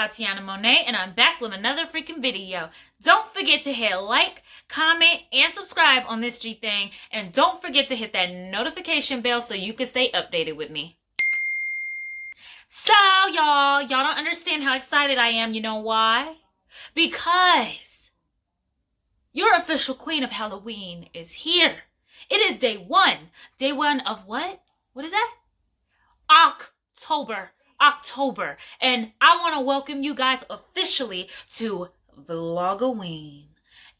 Tatiana Monet, and I'm back with another freaking video. Don't forget to hit like, comment, and subscribe on this G thing, and don't forget to hit that notification bell so you can stay updated with me. So, y'all don't understand how excited I am. You know why? Because your official queen of Halloween is here. It is day one. Day one of what? What is that? October. And I want to welcome you guys officially to Vlogoween.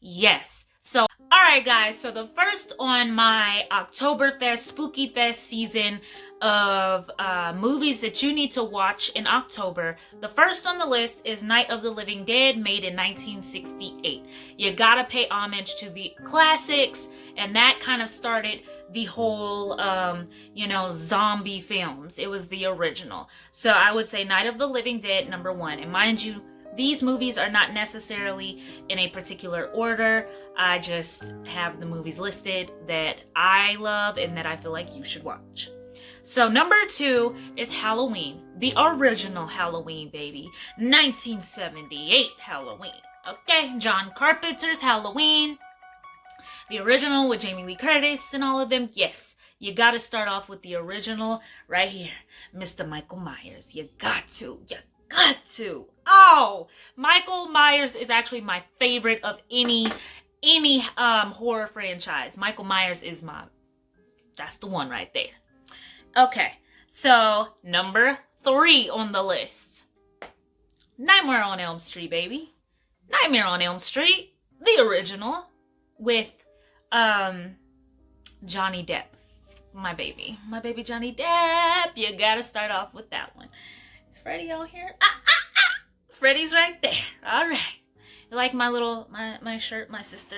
Yes. So, alright guys, so the first on my Oktoberfest, Spooky Fest season of movies that you need to watch in October. The first on the list is Night of the Living Dead, made in 1968. You gotta pay homage to the classics, and that kind of started the whole, zombie films. It was the original. So I would say Night of the Living Dead, number one. And mind you, these movies are not necessarily in a particular order. I just have the movies listed that I love and that I feel like you should watch. So number two is Halloween, the original Halloween, baby. 1978 Halloween. Okay, John Carpenter's Halloween. The original with Jamie Lee Curtis and all of them. Yes, you gotta start off with the original right here. Mr. Michael Myers. You got to. Oh, Michael Myers is actually my favorite of any horror franchise. Michael Myers is that's the one right there. Okay, so number three on the list. Nightmare on Elm Street, baby. Nightmare on Elm Street, the original, with Johnny Depp. My baby Johnny Depp. You gotta start off with that one. Is Freddy out here? Freddy's right there. All right. You like my shirt? My sister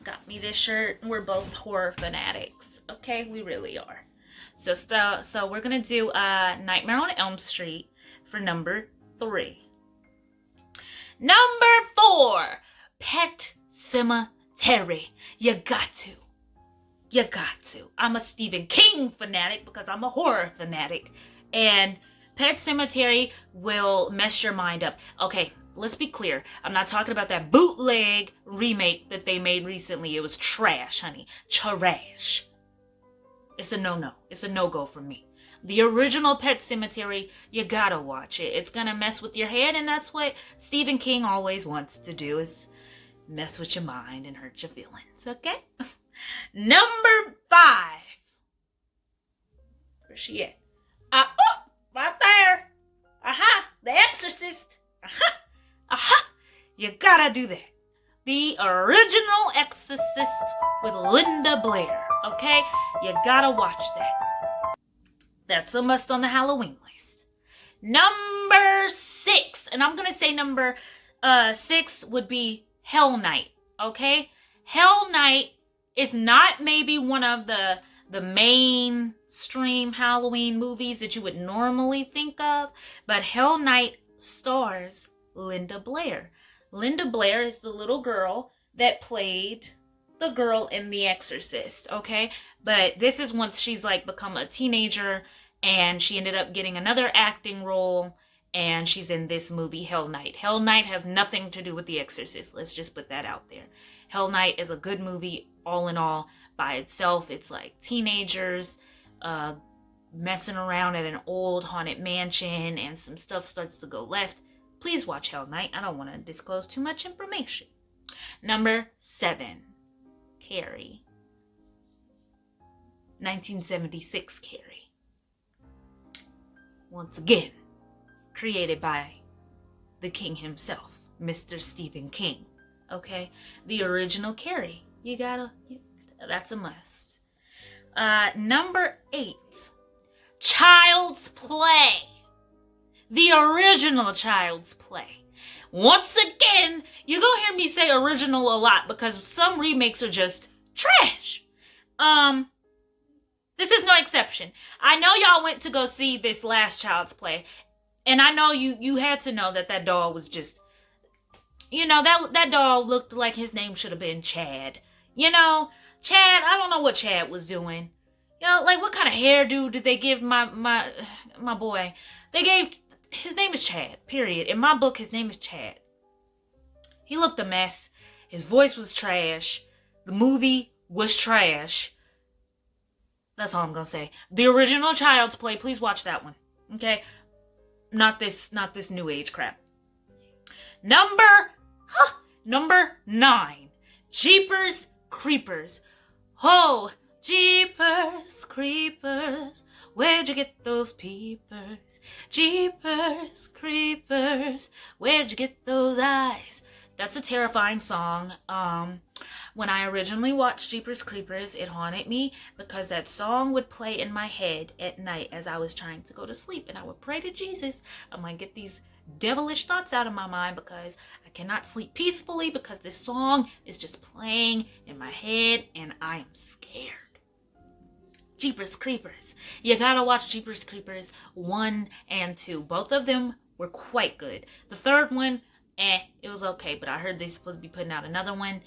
got me this shirt. We're both horror fanatics. Okay, we really are. So we're gonna do Nightmare on Elm Street for number three. Number four, Pet Sematary. You got to. I'm a Stephen King fanatic because I'm a horror fanatic, and Pet Sematary will mess your mind up. Okay, let's be clear. I'm not talking about that bootleg remake that they made recently. It was trash, honey. Trash. It's a no-no. It's a no-go for me. The original Pet Sematary, you gotta watch it. It's gonna mess with your head, and that's what Stephen King always wants to do, is mess with your mind and hurt your feelings, okay? Number five. Where's she at? Right there. The Exorcist. You gotta do that. The original Exorcist with Linda Blair. Okay? You gotta watch that. That's a must on the Halloween list. Number six. And I'm gonna say number six would be Hell Night. Okay? Hell Night is not maybe one of the mainstream Halloween movies that you would normally think of, but Hell Night stars Linda Blair. Linda Blair is the little girl that played the girl in The Exorcist, okay? But this is once she's like become a teenager, and she ended up getting another acting role, and she's in this movie, Hell Night. Hell Night has nothing to do with The Exorcist. Let's just put that out there. Hell Night is a good movie all in all by itself. It's like teenagers messing around at an old haunted mansion, and some stuff starts to go left. Please watch Hell Night. I don't want to disclose too much information. Number seven, Carrie. 1976 Carrie. Once again, created by the king himself, Mr. Stephen King. Okay? The original Carrie. That's a must. Number eight, Child's Play. The original Child's Play. Once again, you're gonna hear me say original a lot because some remakes are just trash. This is no exception. I know y'all went to go see this last Child's Play, and I know you had to know that doll was just, that doll looked like his name should have been Chad. Chad, I don't know what Chad was doing. Like what kind of hairdo did they give my boy? They gave his name is Chad, period. In my book, his name is Chad. He looked a mess. His voice was trash. The movie was trash. That's all I'm gonna say. The original Child's Play, please watch that one. Okay? Not this new age crap. Number 9. Jeepers Creepers. Oh, Jeepers Creepers. Where'd you get those peepers? Jeepers Creepers. Where'd you get those eyes? That's a terrifying song. When I originally watched Jeepers Creepers, it haunted me because that song would play in my head at night as I was trying to go to sleep, and I would pray to Jesus. I'm like, get these devilish thoughts out of my mind because I cannot sleep peacefully because this song is just playing in my head and I am scared. Jeepers Creepers. You gotta watch Jeepers Creepers 1 and 2. Both of them were quite good. The third one, it was okay, but I heard they're supposed to be putting out another one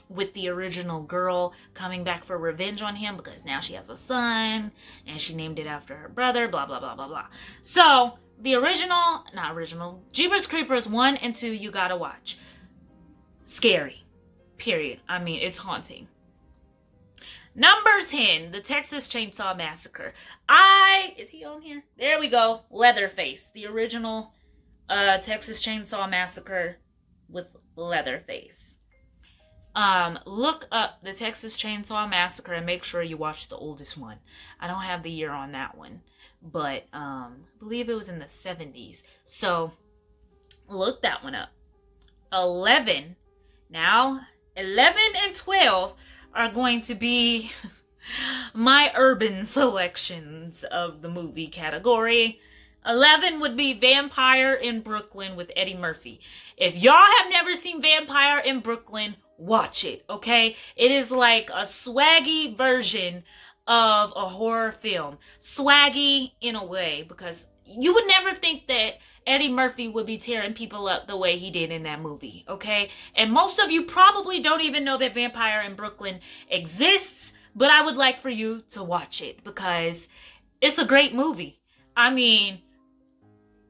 with the original girl coming back for revenge on him because now she has a son and she named it after her brother, blah, blah, blah, blah, blah. So, Jeepers Creepers 1 and 2 you gotta watch. Scary. Period. I mean, it's haunting. Number 10, the Texas Chainsaw Massacre. Is he on here? There we go. Leatherface. The original Texas Chainsaw Massacre with Leatherface. Look up the Texas Chainsaw Massacre and make sure you watch the oldest one. I don't have the year on that one, but I believe it was in the 70s. So look that one up. 11 and 12 are going to be my urban selections of the movie category. 11 would be Vampire in Brooklyn with Eddie Murphy. If y'all have never seen Vampire in Brooklyn, watch it, okay? It is like a swaggy version of a horror film. Swaggy in a way, because you would never think that Eddie Murphy would be tearing people up the way he did in that movie, okay? And most of you probably don't even know that Vampire in Brooklyn exists, but I would like for you to watch it because it's a great movie. I mean,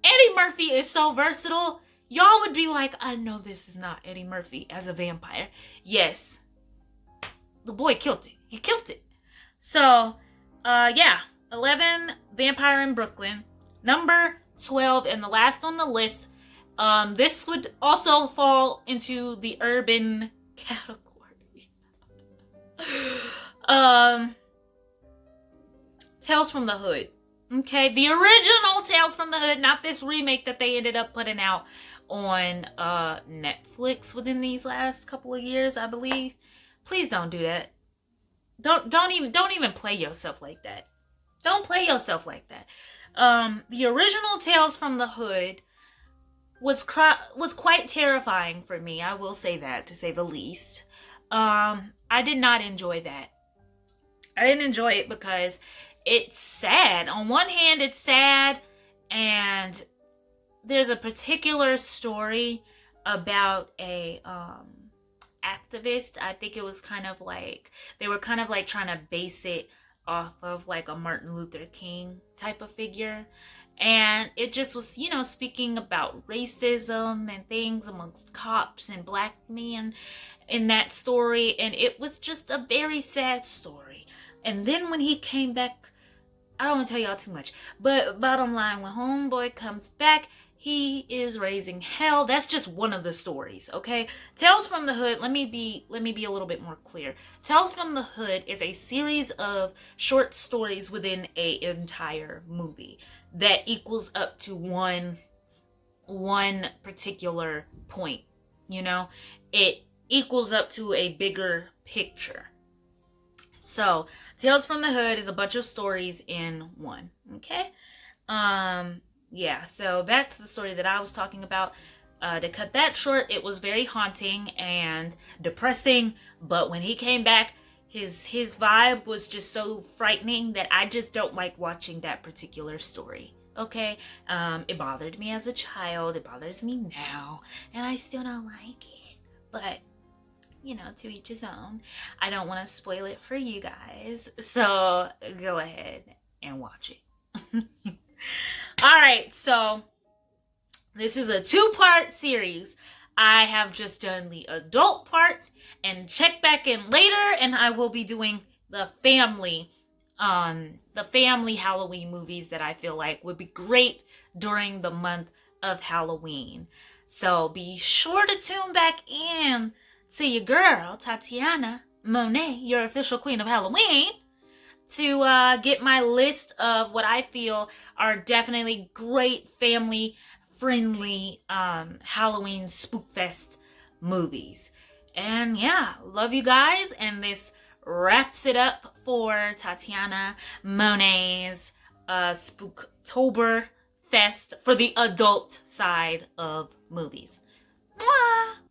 Eddie Murphy is so versatile. Y'all would be like, I know this is not Eddie Murphy as a vampire. Yes. The boy killed it. He killed it. So, 11, Vampire in Brooklyn. Number 12, and the last on the list, this would also fall into the urban category. Tales from the Hood. Okay, the original Tales from the Hood, not this remake that they ended up putting out on Netflix within these last couple of years, I believe. Please don't do that. Don't even play yourself like that. Don't play yourself like that. The original Tales from the Hood was quite terrifying for me. I will say that, to say the least. I did not enjoy that. I didn't enjoy it because it's sad. On one hand, it's sad, and there's a particular story about a activist. I think it was kind of like they were kind of like trying to base it off of like a Martin Luther King type of figure, and it just was, speaking about racism and things amongst cops and black men in that story, and it was just a very sad story. And then when he came back, I don't want to tell y'all too much, but bottom line, when homeboy comes back, he is raising hell. That's just one of the stories, okay? Tales from the Hood, let me be a little bit more clear. Tales from the Hood is a series of short stories within an entire movie that equals up to one particular point, It equals up to a bigger picture. So, Tales from the Hood is a bunch of stories in one, okay? So back to the story that I was talking about. To cut that short, it was very haunting and depressing, but when he came back, his vibe was just so frightening that I just don't like watching that particular story, okay? It bothered me as a child, it bothers me now, and I still don't like it, but to each his own. I don't want to spoil it for you guys, so go ahead and watch it. right, so this is a 2-part series. I have just done the adult part, and check back in later, and I will be doing the family Halloween movies that I feel like would be great during the month of Halloween. So be sure to tune back in to your girl, Tatiana Monet, your official queen of Halloween, to get my list of what I feel are definitely great family friendly Halloween Spookfest movies. And yeah, love you guys. And this wraps it up for Tatiana Monet's Spooktober Fest for the adult side of movies. Mwah!